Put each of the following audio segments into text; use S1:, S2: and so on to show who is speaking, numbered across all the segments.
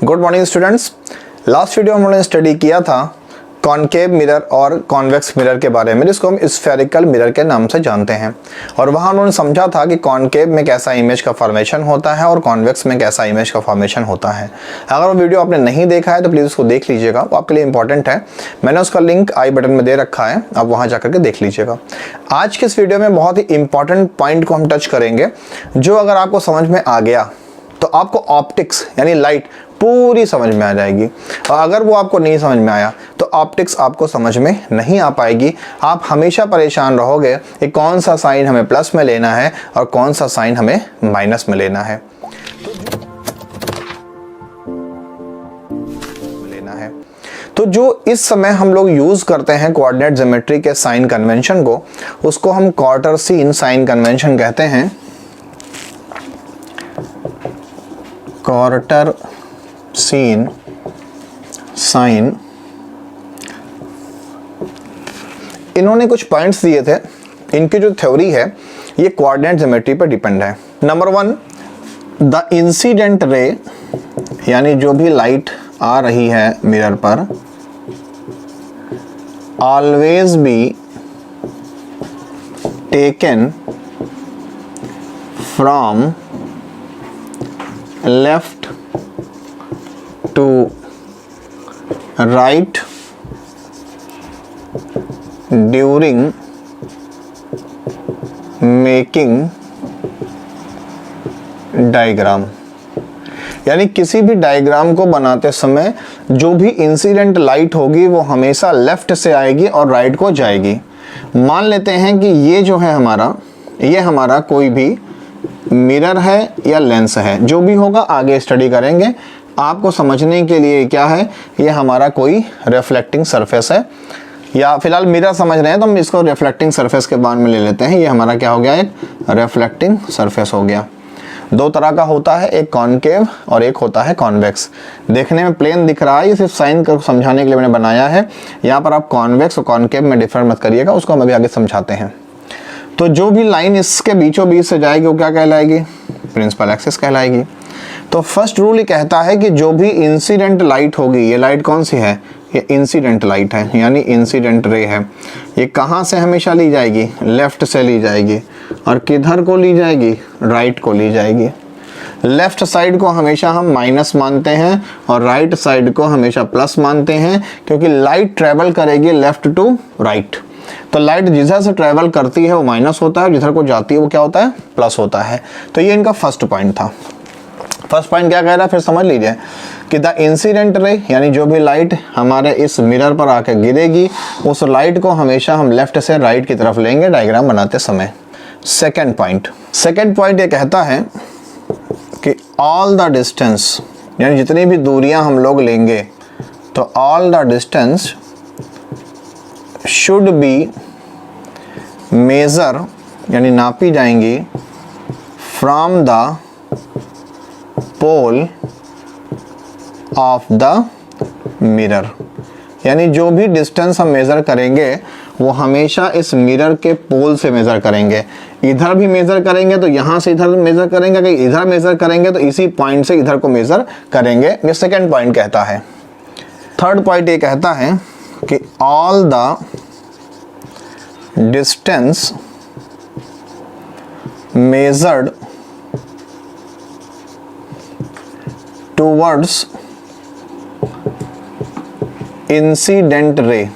S1: Good morning students. Last video हम लोगों ने स्टडी किया था कॉनकेव मिरर और कॉन्वेक्स मिरर के बारे में, जिसको हम स्फेरिकल मिरर के नाम से जानते हैं। और वहाँ उन्होंने समझा था कि कॉनकेव में कैसा इमेज का फॉर्मेशन होता है और कॉन्वेक्स में कैसा इमेज का फॉर्मेशन होता है। अगर वो वीडियो आपने नहीं देखा है तो प्लीज़ उसको देख लीजिएगा, वो आपके लिए इंपॉर्टेंट है। मैंने उसका लिंक आई बटन में दे रखा है, आप वहाँ जाकर के देख लीजिएगा। आज के इस वीडियो में बहुत ही इंपॉर्टेंट पॉइंट को हम टच करेंगे, जो अगर आपको समझ में आ गया तो आपको ऑप्टिक्स यानी लाइट पूरी समझ में आ जाएगी, और अगर वो आपको नहीं समझ में आया तो ऑप्टिक्स आपको समझ में नहीं आ पाएगी। आप हमेशा परेशान रहोगे कि कौन सा साइन हमें प्लस में लेना है और कौन सा साइन हमें माइनस में लेना है। तो जो इस समय हम लोग यूज करते हैं कोऑर्डिनेट ज्योमेट्री के साइन कन्वेंशन को, उसको हम क्वार्टर सीन साइन कन्वेंशन कहते हैं। क्वार्टर सीन साइन, इन्होंने कुछ पॉइंट्स दिए थे। इनकी जो थ्योरी है ये कोऑर्डिनेट ज्योमेट्री पर डिपेंड है। नंबर 1, द इंसिडेंट रे यानी जो भी लाइट आ रही है मिरर पर, always be taken from left to right during making diagram. यानी किसी भी डायग्राम को बनाते समय जो भी इंसिडेंट लाइट होगी वो हमेशा लेफ्ट से आएगी और राइट को जाएगी। मान लेते हैं कि ये जो है ये हमारा कोई भी मिरर है या लेंस है, जो भी होगा आगे स्टडी करेंगे। आपको समझने के लिए क्या है, ये हमारा कोई रिफ्लेक्टिंग सरफेस है, या फिलहाल मिरर समझ रहे हैं तो हम इसको रिफ्लेक्टिंग सरफेस के बाद में ले लेते हैं। ये हमारा क्या हो गया, एक रिफ्लेक्टिंग सरफेस हो गया। दो तरह का होता है, एक कॉनकेव और एक होता है कॉन्वेक्स। देखने में प्लेन दिख रहा है, ये सिर्फ साइन को समझाने के लिए मैंने बनाया है। यहाँ पर आप कॉन्वेक्स और कॉनकेव में डिफर मत करिएगा, उसको हम अभी आगे समझाते हैं। तो जो भी लाइन इसके बीचों बीच से जाएगी वो क्या कहलाएगी, प्रिंसिपल एक्सिस कहलाएगी। तो फर्स्ट रूल ये कहता है कि जो भी इंसिडेंट लाइट होगी, ये लाइट कौन सी है, ये इंसिडेंट लाइट है यानी इंसिडेंट रे है। ये कहाँ से हमेशा ली जाएगी, लेफ्ट से ली जाएगी। और किधर को ली जाएगी, राइट को ली जाएगी। लेफ्ट साइड को हमेशा हम माइनस मानते हैं और राइट साइड को हमेशा प्लस मानते हैं, क्योंकि लाइट ट्रेवल करेगी लेफ्ट टू राइट। तो लाइट जिधर से ट्रेवल करती है वो माइनस होता है, जिधर को जाती है वो क्या होता है, प्लस होता है। तो ये इनका फर्स्ट पॉइंट था। फर्स्ट पॉइंट क्या कह रहा है, फिर समझ लीजिए कि द इंसिडेंट रे यानी जो भी लाइट हमारे इस मिरर पर आकर गिरेगी, उस लाइट को हमेशा हम लेफ्ट से राइट की तरफ लेंगे डायग्राम बनाते समय। सेकंड पॉइंट ये कहता है कि ऑल द डिस्टेंस यानी जितनी भी दूरियां हम लोग लेंगे, तो all the distance should be measure यानी नापी जाएंगी from the pole of the mirror. यानी जो भी डिस्टेंस हम मेज़र करेंगे वो हमेशा इस मिरर के पोल से मेज़र करेंगे। इधर भी मेज़र करेंगे तो यहाँ से इधर मेज़र करेंगे, अगर इधर मेज़र करेंगे तो इसी पॉइंट से इधर को मेज़र करेंगे। ये सेकंड पॉइंट कहता है। थर्ड पॉइंट ये कहता है कि all the distance measured towards incident ray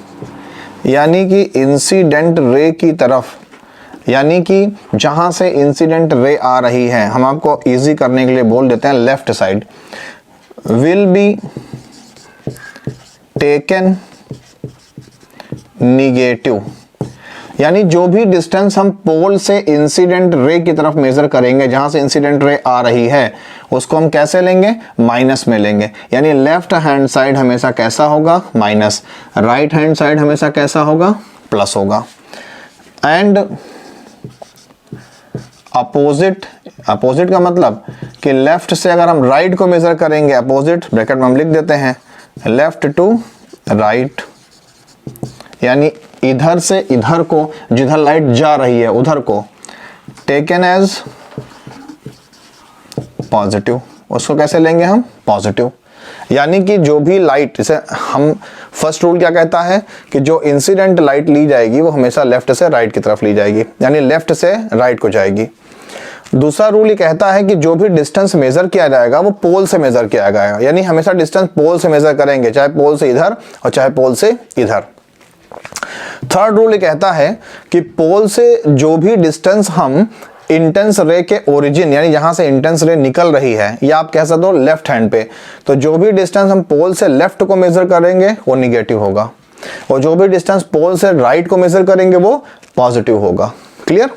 S1: यानी कि इंसिडेंट रे की तरफ, यानी कि जहां से इंसिडेंट रे आ रही है, हम आपको इजी करने के लिए बोल देते हैं left side, will be taken negative. यानी जो भी डिस्टेंस हम पोल से इंसिडेंट रे की तरफ मेजर करेंगे, जहां से इंसिडेंट रे आ रही है, उसको हम कैसे लेंगे, माइनस में लेंगे। यानी लेफ्ट हैंड साइड हमेशा कैसा होगा, माइनस। राइट हैंड साइड हमेशा कैसा होगा, प्लस होगा। एंड अपोजिट का मतलब कि लेफ्ट से अगर हम राइट को मेजर करेंगे, अपोजिट ब्रैकेट में हम लिख देते हैं लेफ्ट टू राइट, यानी इधर से इधर को, जिधर लाइट जा रही है उधर को टेकन एज पॉजिटिव, उसको कैसे लेंगे हम, पॉजिटिव। यानी कि जो भी लाइट, जैसे हम फर्स्ट रूल क्या कहता है कि जो इंसिडेंट लाइट ली जाएगी वो हमेशा लेफ्ट से राइट की तरफ ली जाएगी, यानी लेफ्ट से राइट को जाएगी। दूसरा रूल ये कहता है कि जो भी डिस्टेंस मेजर किया जाएगा वो पोल से मेजर किया जाएगा, यानी हमेशा डिस्टेंस पोल से मेजर करेंगे, चाहे पोल से इधर और चाहे पोल से इधर। थर्ड रूल ये कहता है कि पोल से जो भी डिस्टेंस हम इंटेंस रे के ओरिजिन, यानी जहां से इंटेंस रे निकल रही है, या आप कह सकते हो लेफ्ट हैंड पे, तो जो भी डिस्टेंस हम पोल से लेफ्ट को मेजर करेंगे वो निगेटिव होगा, और जो भी डिस्टेंस पोल से राइट को मेजर करेंगे वो पॉजिटिव होगा। क्लियर?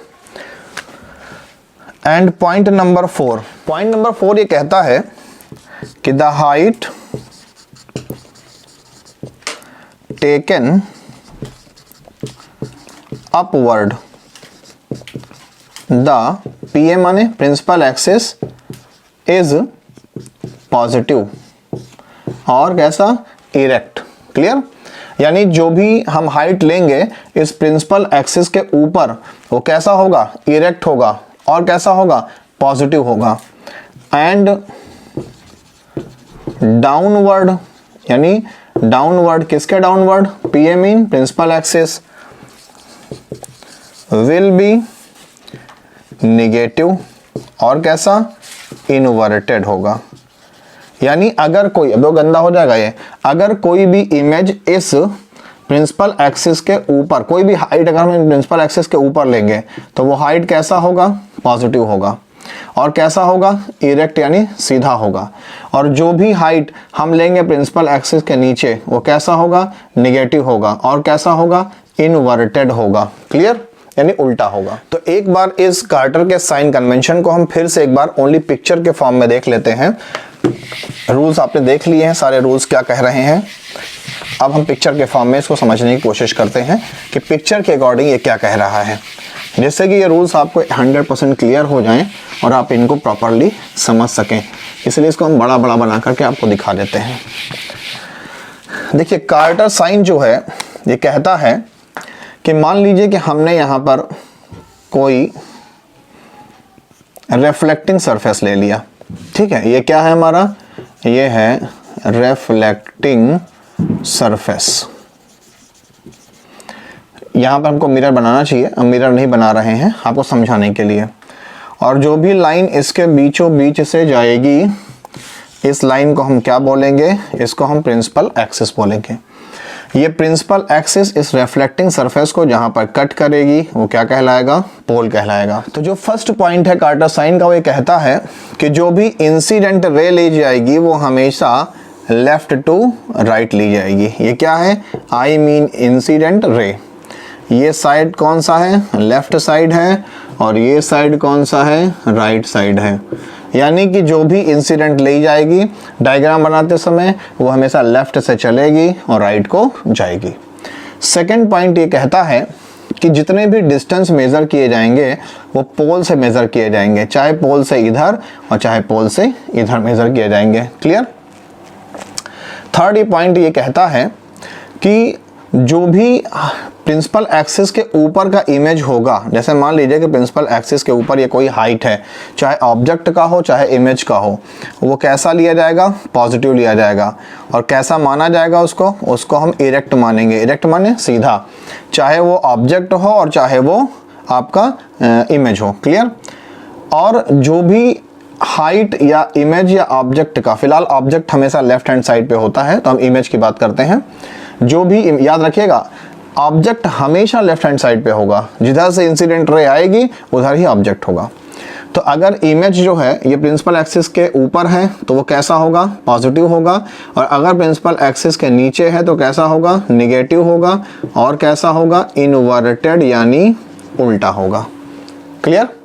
S1: एंड पॉइंट नंबर 4 ये कहता है कि the height taken upward the PM माने प्रिंसिपल एक्सिस इज पॉजिटिव और कैसा? इरेक्ट। क्लियर? यानी जो भी हम हाइट लेंगे इस प्रिंसिपल एक्सिस के ऊपर वो कैसा होगा? इरेक्ट होगा, और कैसा होगा? पॉजिटिव होगा। एंड डाउनवर्ड, यानी डाउनवर्ड किसके downward? PM in principle axis will be negative और कैसा? इनवर्टेड होगा। यानी अगर कोई, अब तो गंदा हो जाएगा ये, अगर कोई भी इमेज इस प्रिंसिपल एक्सिस के ऊपर, कोई भी हाइट अगर हम प्रिंसिपल एक्सिस के ऊपर लेंगे तो वो हाइट कैसा होगा? पॉजिटिव होगा। और कैसा होगा? इरेक्ट यानी सीधा होगा। और जो भी हाइट हम लेंगे प्रिंसिपल एक्सिस के नीचे वो कैसा होगा? निगेटिव होगा। और कैसा होगा? इनवर्टेड होगा। क्लियर? यानी उल्टा होगा। तो एक बार इस कार्टर के साइन कन्वेंशन को हम फिर से एक बार ओनली पिक्चर के फॉर्म में देख लेते हैं। रूल्स आपने देख लिए हैं, सारे रूल्स क्या कह रहे हैं। अब हम पिक्चर के फॉर्म में इसको समझने की कोशिश करते हैं कि पिक्चर के अकॉर्डिंग ये क्या कह रहा है, जिससे कि ये रूल्स आपको 100% क्लियर हो जाएं और आप इनको प्रॉपरली समझ सकें। इसलिए इसको हम बड़ा बड़ा बना करके आपको दिखा देते हैं। देखिए, कार्टर साइन जो है ये कहता है कि मान लीजिए कि हमने यहाँ पर कोई रिफ्लेक्टिंग सरफेस ले लिया। ठीक है, ये क्या है हमारा? ये है रिफ्लेक्टिंग सरफेस। यहाँ पर हमको मिरर बनाना चाहिए, हम मिरर नहीं बना रहे हैं आपको समझाने के लिए। और जो भी लाइन इसके बीचों बीच से जाएगी, इस लाइन को हम क्या बोलेंगे? इसको हम प्रिंसिपल एक्सिस बोलेंगे। ये प्रिंसिपल एक्सिस इस रिफ्लेक्टिंग सरफेस को जहां पर कट करेगी वो क्या कहलाएगा? पोल कहलाएगा। तो जो फर्स्ट पॉइंट है कार्टर साइन का वो ये कहता है कि जो भी इंसिडेंट रे ली जाएगी वो हमेशा लेफ्ट टू राइट ली जाएगी। ये क्या है? I mean incident ray. ये साइड कौन सा है? लेफ्ट साइड है। और ये साइड कौन सा है? राइट साइड है। यानी कि जो भी इंसिडेंट ली जाएगी डायग्राम बनाते समय वो हमेशा लेफ्ट से चलेगी और राइट को जाएगी। सेकंड पॉइंट ये कहता है कि जितने भी डिस्टेंस मेजर किए जाएंगे वो पोल से मेजर किए जाएंगे, चाहे पोल से इधर और चाहे पोल से इधर मेजर किए जाएंगे। क्लियर? थर्ड ये पॉइंट ये कहता है कि जो भी प्रिंसिपल एक्सिस के ऊपर का इमेज होगा, जैसे मान लीजिए कि प्रिंसिपल एक्सिस के ऊपर ये कोई हाइट है, चाहे ऑब्जेक्ट का हो चाहे इमेज का हो, वो कैसा लिया जाएगा? पॉजिटिव लिया जाएगा। और कैसा माना जाएगा उसको? उसको हम इरेक्ट मानेंगे। इरेक्ट माने सीधा, चाहे वो ऑब्जेक्ट हो और चाहे वो आपका इमेज हो। क्लियर? और जो भी हाइट या इमेज या ऑब्जेक्ट का, फिलहाल ऑब्जेक्ट हमेशा लेफ्ट हैंड साइड पे होता है तो हम इमेज की बात करते हैं। जो भी, याद रखिएगा, ऑब्जेक्ट हमेशा लेफ्ट हैंड साइड पे होगा, जिधर से इंसिडेंट रे आएगी उधर ही ऑब्जेक्ट होगा। तो अगर इमेज जो है ये प्रिंसिपल एक्सिस के ऊपर है तो वो कैसा होगा? पॉजिटिव होगा। और अगर प्रिंसिपल एक्सिस के नीचे है तो कैसा होगा? निगेटिव होगा। और कैसा होगा? इनवर्टेड यानी उल्टा होगा। क्लियर?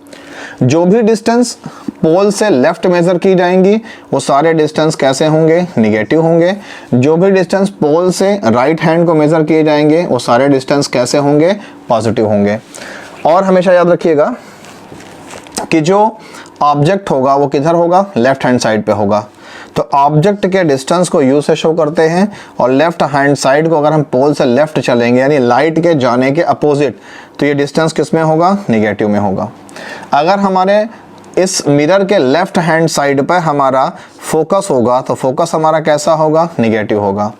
S1: जो भी डिस्टेंस पोल से लेफ्ट मेजर की जाएंगी वो सारे डिस्टेंस कैसे होंगे? निगेटिव होंगे। जो भी डिस्टेंस पोल से राइट हैंड को मेजर किए जाएंगे वो सारे डिस्टेंस कैसे होंगे? पॉजिटिव होंगे। और हमेशा याद रखिएगा कि जो ऑब्जेक्ट होगा वो किधर होगा? लेफ्ट हैंड साइड पे होगा। तो ऑब्जेक्ट के डिस्टेंस को यू से शो करते हैं और लेफ्ट हैंड साइड को अगर हम पोल से लेफ्ट चलेंगे यानी लाइट के जाने के अपोजिट, तो ये डिस्टेंस किस में होगा? निगेटिव में होगा। अगर हमारे इस मिरर के लेफ्ट हैंड साइड पर हमारा फोकस होगा तो फोकस हमारा कैसा होगा, निगेटिव होगा।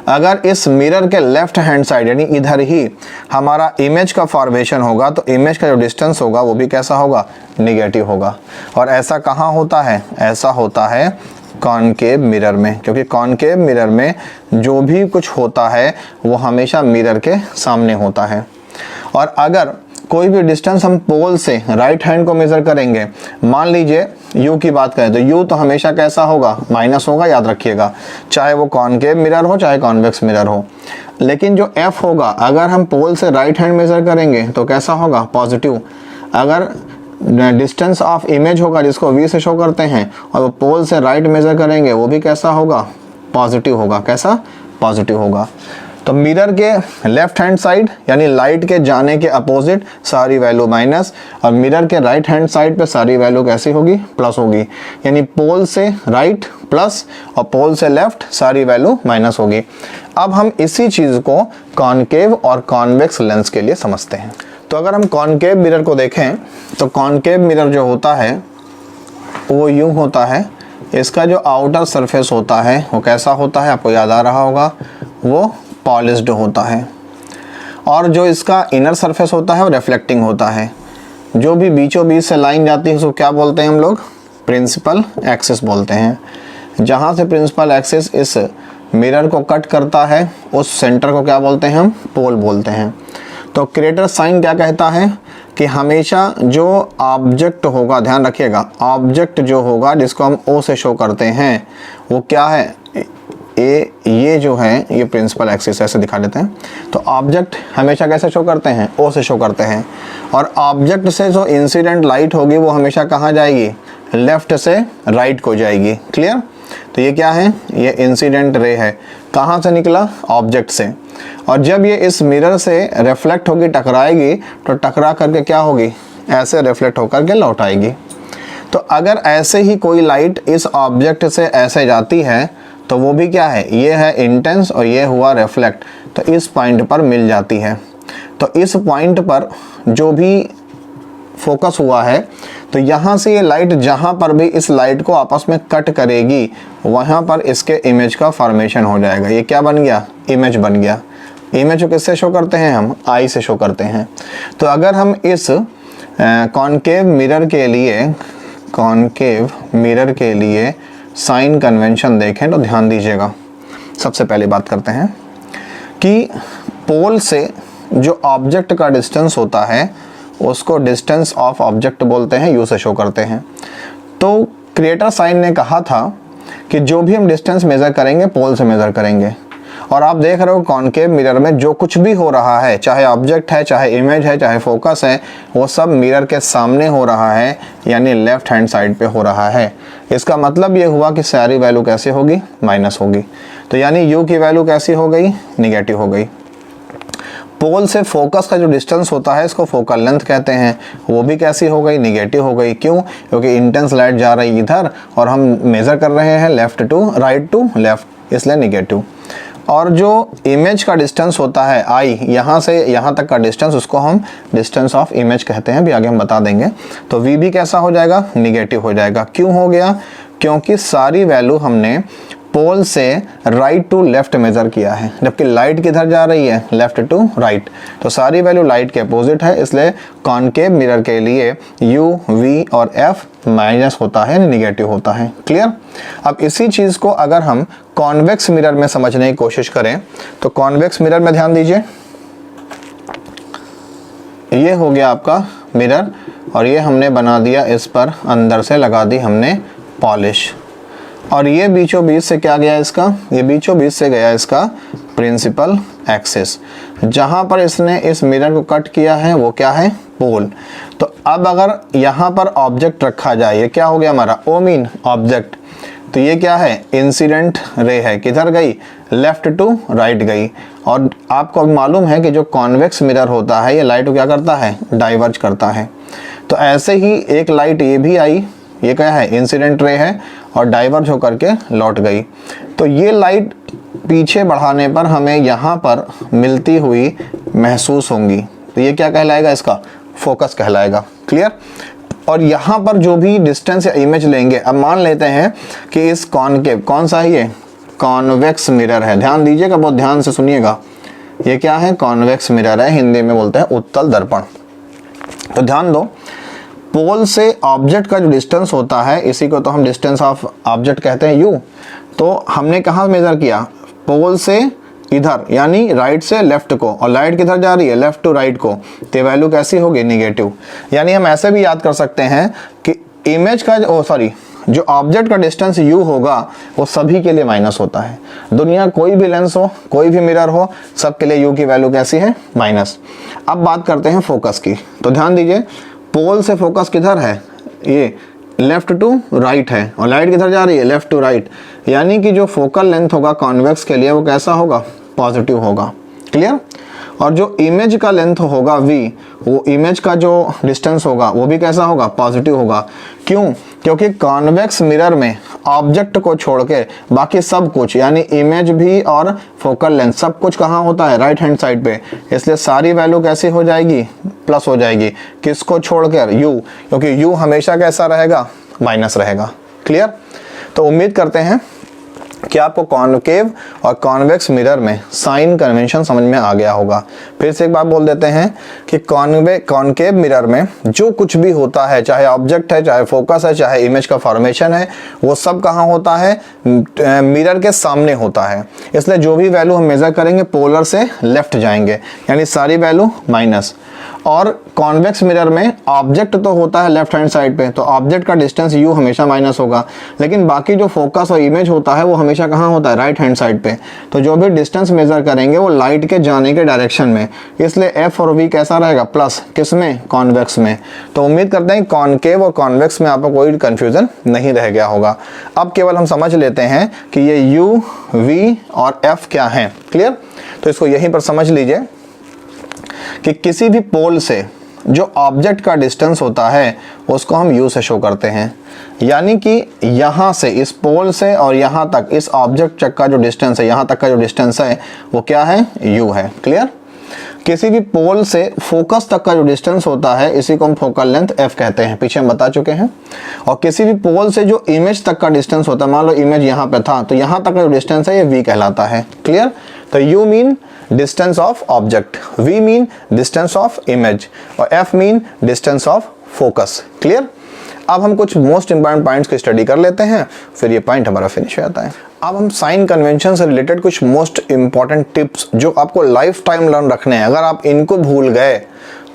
S1: अगर इस मिरर के लेफ्ट हैंड साइड यानी इधर ही हमारा इमेज का फॉर्मेशन होगा तो इमेज का जो डिस्टेंस होगा वो भी कैसा होगा, निगेटिव होगा। और ऐसा कहाँ होता है, ऐसा होता है कॉनकेव मिरर में, क्योंकि कॉनकेव मिरर में जो भी कुछ होता है वो हमेशा मिरर के सामने होता है। और अगर कोई भी डिस्टेंस हम पोल से राइट हैंड को मेज़र करेंगे, मान लीजिए u की बात करें तो u तो हमेशा कैसा होगा, माइनस होगा, याद रखिएगा, चाहे वो कॉनकेव मिरर हो चाहे कॉन्वेक्स मिरर हो। लेकिन जो f होगा अगर हम पोल से राइट हैंड मेज़र करेंगे तो कैसा होगा, पॉजिटिव। अगर डिस्टेंस ऑफ इमेज होगा जिसको v से शो करते हैं और वो पोल से राइट मेज़र करेंगे वो भी कैसा होगा, पॉजिटिव होगा। कैसा, पॉजिटिव होगा। तो मिरर के लेफ्ट हैंड साइड यानी लाइट के जाने के अपोजिट सारी वैल्यू माइनस, और मिरर के राइट हैंड साइड पे सारी वैल्यू कैसी होगी, प्लस होगी। यानी पोल से राइट प्लस और पोल से लेफ्ट सारी वैल्यू माइनस होगी। अब हम इसी चीज़ को कॉनकेव और कॉन्वेक्स लेंस के लिए समझते हैं। तो अगर हम कॉनकेव मिरर को देखें तो कॉनकेव मिरर जो होता है वो यूँ होता है, इसका जो आउटर सरफेस होता है वो कैसा होता है, आपको याद आ रहा होगा, वो पॉलिश्ड होता है। और जो इसका इनर सरफेस होता है वो रिफ्लेक्टिंग होता है। जो भी बीचों बीच से लाइन जाती है उसको क्या बोलते हैं हम लोग, प्रिंसिपल एक्सिस बोलते हैं। जहाँ से प्रिंसिपल एक्सिस इस मिरर को कट करता है उस सेंटर को क्या बोलते हैं हम, पोल बोलते हैं। तो क्रिएटर साइन क्या कहता है कि हमेशा जो ऑब्जेक्ट होगा, ध्यान रखिएगा, ऑब्जेक्ट जो होगा जिसको हम ओ से शो करते हैं वो क्या है, ये जो है ये प्रिंसिपल एक्सिस, ऐसे दिखा देते हैं। तो ऑब्जेक्ट हमेशा कैसे शो करते हैं, ओ से शो करते हैं। और ऑब्जेक्ट से जो इंसिडेंट लाइट होगी वो हमेशा कहाँ जाएगी, लेफ्ट से राइट को जाएगी। क्लियर। तो ये क्या है, ये इंसिडेंट रे है, कहाँ से निकला, ऑब्जेक्ट से। और जब ये इस मिरर से रिफ्लेक्ट होगी, टकराएगी, तो टकरा करके क्या होगी, ऐसे रिफ्लेक्ट होकर के लौट आएगी। तो अगर ऐसे ही कोई लाइट इस ऑब्जेक्ट से ऐसे जाती है तो वो भी क्या है, ये है इंटेंस और ये हुआ रिफ्लेक्ट, तो इस पॉइंट पर मिल जाती है। तो इस पॉइंट पर जो भी फोकस हुआ है तो यहाँ से ये लाइट जहाँ पर भी इस लाइट को आपस में कट करेगी वहाँ पर इसके इमेज का फॉर्मेशन हो जाएगा। ये क्या बन गया, इमेज बन गया। इमेज को किससे शो करते हैं हम, आई से शो करते हैं। तो अगर हम इस कॉनकेव मिरर के लिए साइन कन्वेंशन देखें तो ध्यान दीजिएगा। सबसे पहले बात करते हैं कि पोल से जो ऑब्जेक्ट का डिस्टेंस होता है उसको डिस्टेंस ऑफ ऑब्जेक्ट बोलते हैं, यू से शो करते हैं। तो क्रिएटर साइन ने कहा था कि जो भी हम डिस्टेंस मेज़र करेंगे पोल से मेज़र करेंगे। और आप देख रहे हो कॉनकेव मिरर में जो कुछ भी हो रहा है, चाहे ऑब्जेक्ट है, चाहे इमेज है, चाहे फोकस है, वो सब मिरर के सामने हो रहा है, यानी लेफ्ट हैंड साइड पे हो रहा है। इसका मतलब ये हुआ कि सारी वैल्यू कैसे होगी, माइनस होगी। तो यानी यू की वैल्यू कैसी हो गई, निगेटिव हो गई। पोल से फोकस का जो डिस्टेंस होता है इसको फोकल लेंथ कहते हैं, वो भी कैसी हो गई, निगेटिव हो गई। क्यों, क्योंकि इंटेंस लाइट जा रही है इधर और हम मेज़र कर रहे हैं left to right to left, इसलिए निगेटिव। और जो इमेज का डिस्टेंस होता है आई, यहाँ से यहाँ तक का डिस्टेंस, उसको हम डिस्टेंस ऑफ इमेज कहते हैं, भी आगे हम बता देंगे। तो वी भी कैसा हो जाएगा, निगेटिव हो जाएगा। क्यों हो गया, क्योंकि सारी वैल्यू हमने पोल से राइट टू लेफ्ट मेज़र किया है, जबकि लाइट किधर जा रही है, लेफ्ट टू राइट। तो सारी वैल्यू लाइट के अपोजिट है, इसलिए कॉनकेव मिरर के लिए यू, वी और एफ माइनस होता है, निगेटिव होता है। क्लियर। अब इसी चीज़ को अगर हम कॉन्वेक्स मिरर में समझने की कोशिश करें तो कॉन्वेक्स मिरर में ध्यान दीजिए, ये हो गया आपका मिरर और ये हमने बना दिया, इस पर अंदर से लगा दी हमने पॉलिश। और ये बीचों बीच से क्या गया इसका, ये बीचों बीच से गया इसका प्रिंसिपल एक्सिस। जहाँ पर इसने इस मिरर को कट किया है वो क्या है, पोल। तो अब अगर यहाँ पर ऑब्जेक्ट रखा जाए, ये क्या हो गया हमारा, ओ मीन ऑब्जेक्ट। तो ये क्या है, इंसिडेंट रे है, किधर गई, लेफ्ट टू राइट गई। और आपको मालूम है कि जो कॉन्वेक्स मिरर होता है ये लाइट को क्या करता है, डाइवर्ज करता है। तो ऐसे ही एक लाइट ये भी आई, ये क्या है, इंसिडेंट रे है और डाइवर्ज होकर के लौट गई। तो ये लाइट पीछे बढ़ाने पर हमें यहाँ पर मिलती हुई महसूस होंगी। तो ये क्या कहलाएगा, इसका फोकस कहलाएगा। क्लियर। और यहाँ पर जो भी डिस्टेंस या इमेज लेंगे, अब मान लेते हैं कि इस कॉनकेव, कौन सा है ये, कॉन्वेक्स मिरर है, ध्यान दीजिएगा, बहुत ध्यान से सुनिएगा, ये क्या है, कॉन्वेक्स मिरर है, हिंदी में बोलते हैं उत्तल दर्पण। तो ध्यान दो, पोल से ऑब्जेक्ट का जो डिस्टेंस होता है, इसी को तो हम डिस्टेंस ऑफ ऑब्जेक्ट कहते हैं u, तो हमने कहाँ मेजर किया, पोल से इधर यानी राइट से लेफ्ट को, और लाइट किधर जा रही है, लेफ्ट टू राइट को, तो वैल्यू कैसी होगी, निगेटिव। यानी हम ऐसे भी याद कर सकते हैं कि इमेज का जो ऑब्जेक्ट का डिस्टेंस u होगा वो सभी के लिए माइनस होता है। दुनिया कोई भी लेंस हो, कोई भी मिरर हो, सबके लिए u की वैल्यू कैसी है, माइनस। अब बात करते हैं फोकस की, तो ध्यान दीजिए, पोल से फोकस किधर है, ये लेफ्ट टू राइट है, और लाइट किधर जा रही है, लेफ्ट टू राइट। यानी कि जो फोकल लेंथ होगा कॉन्वेक्स के लिए वो कैसा होगा, पॉजिटिव होगा। क्लियर। और जो इमेज का लेंथ होगा v, वो इमेज का जो डिस्टेंस होगा वो भी कैसा होगा, पॉजिटिव होगा। क्यों, क्योंकि कॉन्वेक्स मिरर में ऑब्जेक्ट को छोड़ के बाकी सब कुछ यानी इमेज भी और फोकल लेंथ सब कुछ कहाँ होता है, राइट हैंड साइड पे, इसलिए सारी वैल्यू कैसी हो जाएगी, प्लस हो जाएगी। किसको छोड़कर, u, क्योंकि u हमेशा कैसा रहेगा, माइनस रहेगा। क्लियर। तो उम्मीद करते हैं कि आपको कॉनकेव और कॉन्वेक्स मिरर में साइन कन्वेंशन समझ में आ गया होगा। फिर से एक बात बोल देते हैं कि कॉनकेव मिरर में जो कुछ भी होता है, चाहे ऑब्जेक्ट है, चाहे फोकस है, चाहे इमेज का फॉर्मेशन है, वो सब कहाँ होता है, मिरर के सामने होता है। इसलिए जो भी वैल्यू हम मेजर करेंगे पोलर से लेफ्ट जाएंगे, यानी सारी वैल्यू माइनस। और कॉन्वेक्स मिरर में ऑब्जेक्ट तो होता है लेफ्ट हैंड साइड पे, तो ऑब्जेक्ट का डिस्टेंस u हमेशा माइनस होगा, लेकिन बाकी जो फोकस और इमेज होता है वो हमेशा कहाँ होता है, राइट हैंड साइड पे। तो जो भी डिस्टेंस मेजर करेंगे वो लाइट के जाने के डायरेक्शन में, इसलिए f और v कैसा रहेगा, प्लस, किसमें, कॉन्वेक्स में। तो उम्मीद करते हैं कॉनकेव और कॉन्वेक्स में आपको कोई कंफ्यूजन नहीं रह गया होगा। अब केवल हम समझ लेते हैं कि ये u, v और f क्या है। क्लियर। तो इसको यहीं पर समझ लीजिए कि किसी भी पोल से जो ऑब्जेक्ट का डिस्टेंस होता है उसको हम u से शो करते हैं, यानी कि यहाँ से, इस पोल से और यहाँ तक, इस ऑब्जेक्ट का जो डिस्टेंस है, यहाँ तक का जो डिस्टेंस है वो क्या है, u है। क्लियर। किसी भी पोल से फोकस तक का जो डिस्टेंस होता है इसी को हम फोकल लेंथ f कहते हैं, पीछे हम बता चुके हैं। और किसी भी पोल से जो इमेज तक का डिस्टेंस होता है, मान लो इमेज यहाँ पे था, तो यहाँ तक का जो डिस्टेंस है ये v कहलाता है। क्लियर। तो u mean distance of object, v mean distance of image, और f mean distance of focus. Clear. अब हम कुछ मोस्ट इंपॉर्टेंट पॉइंट्स की स्टडी कर लेते हैं, फिर ये पॉइंट हमारा फिनिश हो जाता है। अब हम साइन कन्वेंशन से रिलेटेड कुछ मोस्ट इंपॉर्टेंट टिप्स जो आपको लाइफ टाइम लर्न रखने हैं, अगर आप इनको भूल गए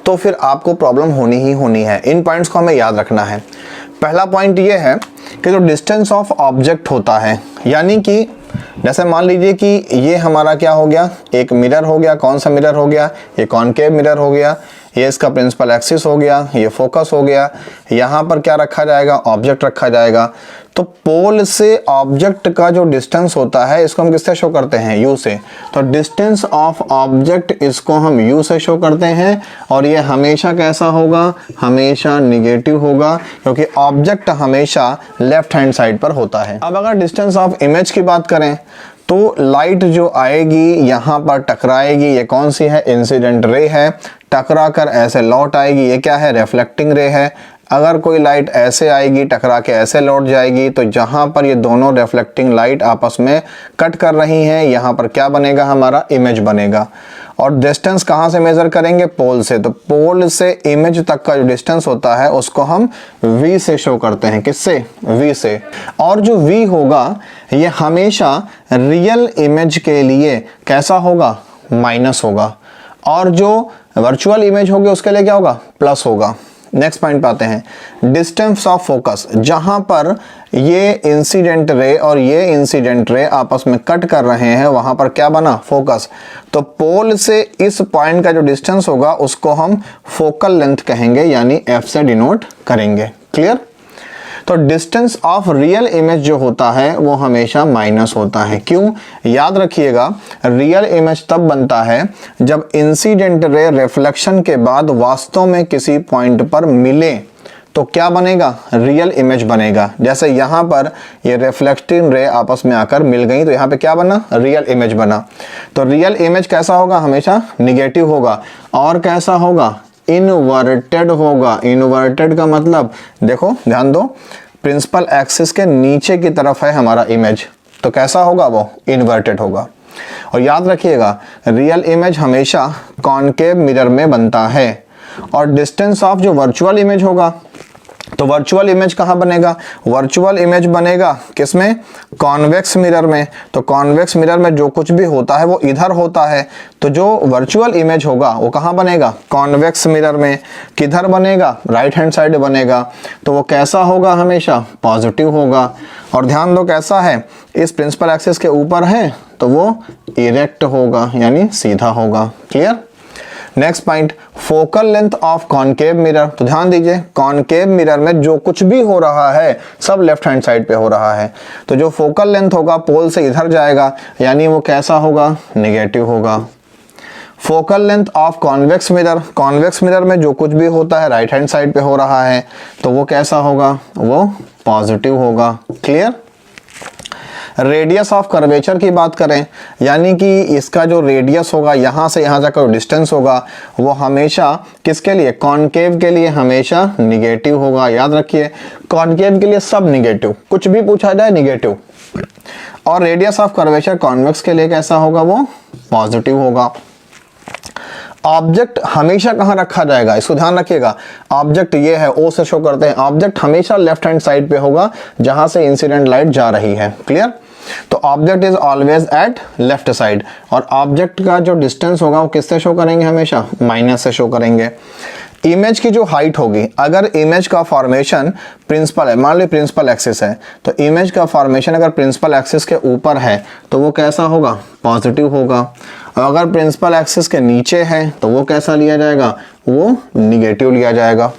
S1: तो फिर आपको प्रॉब्लम होनी ही होनी है। इन पॉइंट्स को हमें याद रखना है। पहला पॉइंट ये है कि जो डिस्टेंस ऑफ ऑब्जेक्ट होता है, यानी कि जैसे मान लीजिए कि ये हमारा क्या हो गया, एक मिरर हो गया। कौन सा मिरर हो गया, ये कॉनकेव मिरर हो गया। ये इसका प्रिंसिपल एक्सिस हो गया, ये फोकस हो गया। यहाँ पर क्या रखा जाएगा, ऑब्जेक्ट रखा जाएगा। तो पोल से ऑब्जेक्ट का जो डिस्टेंस होता है इसको हम किससे शो करते हैं, u से। तो डिस्टेंस ऑफ ऑब्जेक्ट इसको हम u से शो करते हैं, और ये हमेशा कैसा होगा, हमेशा निगेटिव होगा, क्योंकि ऑब्जेक्ट हमेशा लेफ्ट हैंड साइड पर होता है। अब अगर डिस्टेंस ऑफ इमेज की बात करें तो लाइट जो आएगी यहाँ पर टकराएगी, ये कौन सी है, इंसिडेंट रे है, टकरा कर ऐसे लौट आएगी, ये क्या है, रिफ्लेक्टिंग रे है। अगर कोई लाइट ऐसे आएगी टकरा के ऐसे लौट जाएगी, तो जहाँ पर ये दोनों रिफ्लेक्टिंग लाइट आपस में कट कर रही हैं, यहाँ पर क्या बनेगा, हमारा इमेज बनेगा। और डिस्टेंस कहाँ से मेजर करेंगे, पोल से। तो पोल से इमेज तक का जो डिस्टेंस होता है उसको हम v से शो करते हैं, किससे, v से। और जो v होगा ये हमेशा रियल इमेज के लिए कैसा होगा, माइनस होगा, और जो वर्चुअल इमेज होगी उसके लिए क्या होगा, प्लस होगा। नेक्स्ट पॉइंट पे आते हैं, डिस्टेंस ऑफ फोकस। जहां पर ये इंसिडेंट रे और ये इंसिडेंट रे आपस में कट कर रहे हैं वहां पर क्या बना, फोकस। तो पोल से इस पॉइंट का जो डिस्टेंस होगा उसको हम फोकल लेंथ कहेंगे, यानी f से डिनोट करेंगे। क्लियर। तो डिस्टेंस ऑफ रियल इमेज जो होता है वो हमेशा माइनस होता है। क्यों, याद रखिएगा, रियल इमेज तब बनता है जब इंसिडेंट रे रिफ्लेक्शन के बाद वास्तव में किसी पॉइंट पर मिले, तो क्या बनेगा, रियल इमेज बनेगा। जैसे यहाँ पर ये रिफ्लेक्टिंग रे आपस में आकर मिल गई, तो यहाँ पे क्या बना, रियल इमेज बना। तो रियल इमेज कैसा होगा, हमेशा निगेटिव होगा। और कैसा होगा, इनवर्टेड होगा। इनवर्टेड का मतलब देखो ध्यान दो, प्रिंसिपल एक्सिस के नीचे की तरफ है हमारा इमेज, तो कैसा होगा वो, इन्वर्टेड होगा। और याद रखिएगा रियल इमेज हमेशा कॉनकेव मिरर में बनता है, और डिस्टेंस ऑफ जो वर्चुअल इमेज होगा, तो वर्चुअल इमेज कहाँ बनेगा, वर्चुअल इमेज बनेगा किसमें, कॉन्वेक्स मिरर में। तो कॉन्वेक्स मिरर में जो कुछ भी होता है वो इधर होता है, तो जो वर्चुअल इमेज होगा वो कहाँ बनेगा, कॉन्वेक्स मिरर में। किधर बनेगा, राइट हैंड साइड बनेगा, तो वो कैसा होगा, हमेशा पॉजिटिव होगा। और ध्यान दो कैसा है, इस प्रिंसिपल एक्सिस के ऊपर है तो वो इरेक्ट होगा, यानी सीधा होगा। Clear. Next point, focal length of concave mirror. तो ध्यान दीजिए कॉनकेव मिरर में जो कुछ भी हो रहा है सब लेफ्ट हैंड साइड पे हो रहा है, तो जो फोकल लेंथ होगा पोल से इधर जाएगा, यानी वो कैसा होगा, नेगेटिव होगा। Focal length of convex mirror, convex mirror में जो कुछ भी होता है राइट हैंड साइड पे हो रहा है, तो वो कैसा होगा, वो पॉजिटिव होगा। क्लियर। रेडियस ऑफ कर्वेचर की बात करें, यानी कि इसका जो रेडियस होगा यहाँ से यहाँ जाकर डिस्टेंस होगा, वो हमेशा किसके लिए, कॉनकेव के लिए हमेशा निगेटिव होगा। याद रखिए कॉनकेव के लिए सब निगेटिव, कुछ भी पूछा जाए निगेटिव। और रेडियस ऑफ कर्वेचर कॉन्वेक्स के लिए कैसा होगा, वो पॉजिटिव होगा। ऑब्जेक्ट हमेशा कहाँ रखा जाएगा, इसको ध्यान रखिएगा। ऑब्जेक्ट ये है, ओ से शो करते हैं, ऑब्जेक्ट हमेशा लेफ्ट हैंड साइड पे होगा जहां से इंसिडेंट लाइट जा रही है। क्लियर। तो object is always at left side, और ऑब्जेक्ट का जो डिस्टेंस होगा वो किससे शो करेंगे, हमेशा माइनस से शो करेंगे। इमेज की जो हाइट होगी, अगर इमेज का फॉर्मेशन प्रिंसिपल है, मान ली प्रिंसिपल एक्सिस है, तो इमेज का फॉर्मेशन अगर प्रिंसिपल एक्सिस के ऊपर है तो वो कैसा होगा, पॉजिटिव होगा। और अगर प्रिंसिपल एक्सिस के नीचे है तो वो कैसा लिया जाएगा, वो निगेटिव लिया जाएगा।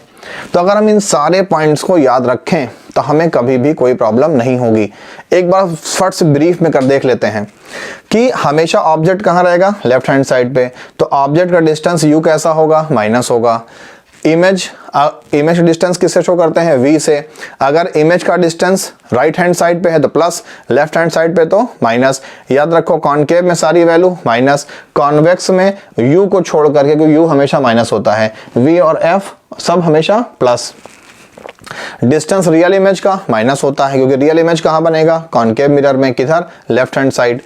S1: तो अगर हम इन सारे पॉइंट्स को याद रखें तो हमें कभी भी कोई प्रॉब्लम नहीं होगी। एक बार फर्स्ट ब्रीफ में कर देख लेते हैं कि हमेशा ऑब्जेक्ट कहाँ रहेगा, लेफ्ट हैंड साइड पे, तो ऑब्जेक्ट का डिस्टेंस u कैसा होगा, माइनस होगा। इमेज डिस्टेंस किससे शो करते हैं, v से। अगर इमेज का डिस्टेंस राइट हैंड साइड पे है तो प्लस, लेफ्ट हैंड साइड पे तो माइनस। याद रखो कॉनकेव में सारी वैल्यू माइनस, कॉन्वेक्स में u को छोड़ करके, क्योंकि u हमेशा माइनस होता है, v और f सब हमेशा प्लस। डिस्टेंस रियल इमेज का माइनस होता है, क्योंकि रियल इमेज कहाँ बनेगा, कॉनकेव मिरर में, किधर, left hand side.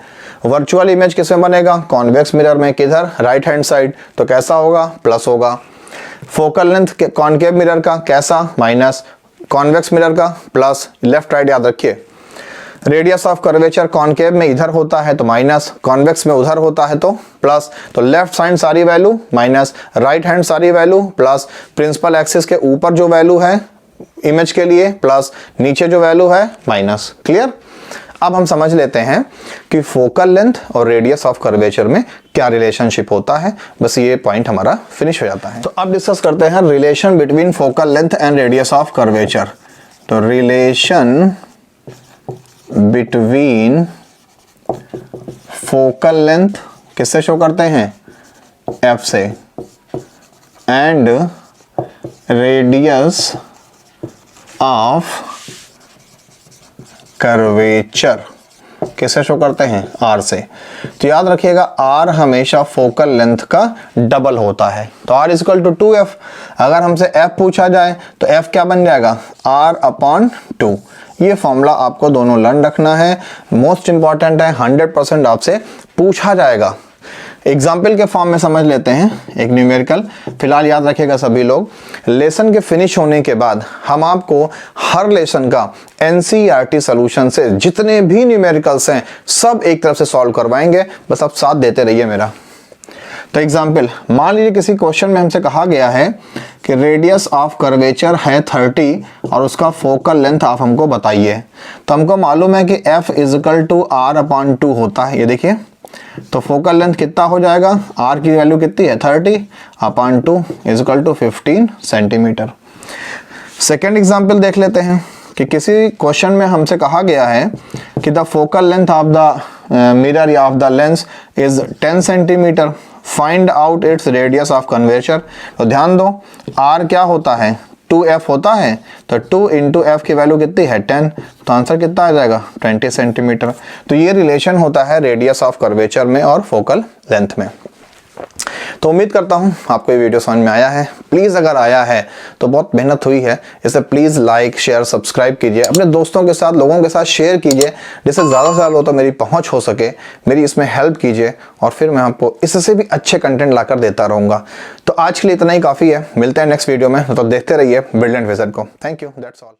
S1: Virtual image किस में बनेगा, कॉन्वेक्स मिरर में, किधर, राइट हैंड साइड, तो कैसा होगा, प्लस होगा। फोकल लेंथ कॉनकेव मिरर का कैसा, माइनस, कॉन्वेक्स मिरर का प्लस, लेफ्ट राइट याद रखिए। रेडियस ऑफ कर्वेचर कॉनकेव में इधर होता है तो माइनस, कॉन्वेक्स में उधर होता है तो प्लस, तो लेफ्ट साइड सारी वैल्यू माइनस, राइट हैंड सारी वैल्यू प्लस, प्रिंसिपल एक्सिस के ऊपर जो वैल्यू है इमेज के लिए प्लस, नीचे जो वैल्यू है माइनस। क्लियर। अब हम समझ लेते हैं कि फोकल लेंथ और रेडियस ऑफ कर्वेचर में क्या रिलेशनशिप होता है। बस ये पॉइंट हमारा फिनिश हो जाता है। तो अब डिस्कस करते हैं relation between focal length and radius of curvature. तो रिलेशन बिटवीन फोकल लेंथ किससे शो करते हैं, f से, एंड रेडियस ऑफ कर्वेचर किससे शो करते हैं, r से। तो याद रखिएगा r हमेशा फोकल लेंथ का डबल होता है, तो r इक्वल टू 2f। अगर हमसे f पूछा जाए तो f क्या बन जाएगा, r/2। ये फॉर्मूला आपको दोनों लर्न रखना है, मोस्ट इंपॉर्टेंट है, 100% आपसे पूछा जाएगा। एग्जाम्पल के फॉर्म में समझ लेते हैं एक न्यूमेरिकल, फिलहाल याद रखिएगा सभी लोग। लेसन के फिनिश होने के बाद हम आपको हर लेसन का एनसीईआरटी सॉल्यूशन से जितने भी न्यूमेरिकल्स हैं सब एक तरफ से सॉल्व करवाएंगे, बस आप साथ देते रहिए मेरा। तो एग्जाम्पल, मान लीजिए किसी क्वेश्चन में हमसे कहा गया है कि रेडियस ऑफ कर्वेचर है 30 और उसका फोकल लेंथ आप हमको बताइए। तो हमको मालूम है कि f इक्वल टू r/2 होता है, ये देखिए। तो फोकल लेंथ कितना हो जाएगा, r की वैल्यू कितनी है, 30/2 equal to 15 centimetre. Second example देख लेते हैं कि किसी क्वेश्चन में हमसे कहा गया है कि the focal length of the mirror या of the lens is 10 centimetre, find out its radius of curvature. तो ध्यान दो r क्या होता है, 2f होता है, तो 2 इंटू एफ की वैल्यू कितनी है, 10, तो आंसर कितना आ जाएगा, 20 सेंटीमीटर। तो ये रिलेशन होता है रेडियस ऑफ कर्वेचर में और फोकल लेंथ में। तो उम्मीद करता हूँ आपको ये वीडियो समझ में आया है। प्लीज़ अगर आया है तो बहुत मेहनत हुई है, इसे प्लीज़ लाइक शेयर सब्सक्राइब कीजिए, अपने दोस्तों के साथ लोगों के साथ शेयर कीजिए, जिससे ज़्यादा से ज़्यादा हो तो मेरी पहुँच हो सके, मेरी इसमें हेल्प कीजिए और फिर मैं आपको इससे भी अच्छे कंटेंट लाकर देता रहूँगा। तो आज के लिए इतना ही काफ़ी है, मिलते हैं नेक्स्ट वीडियो में। तो देखते रहिए ब्रिलियंट विज़न को। Thank you, that's all.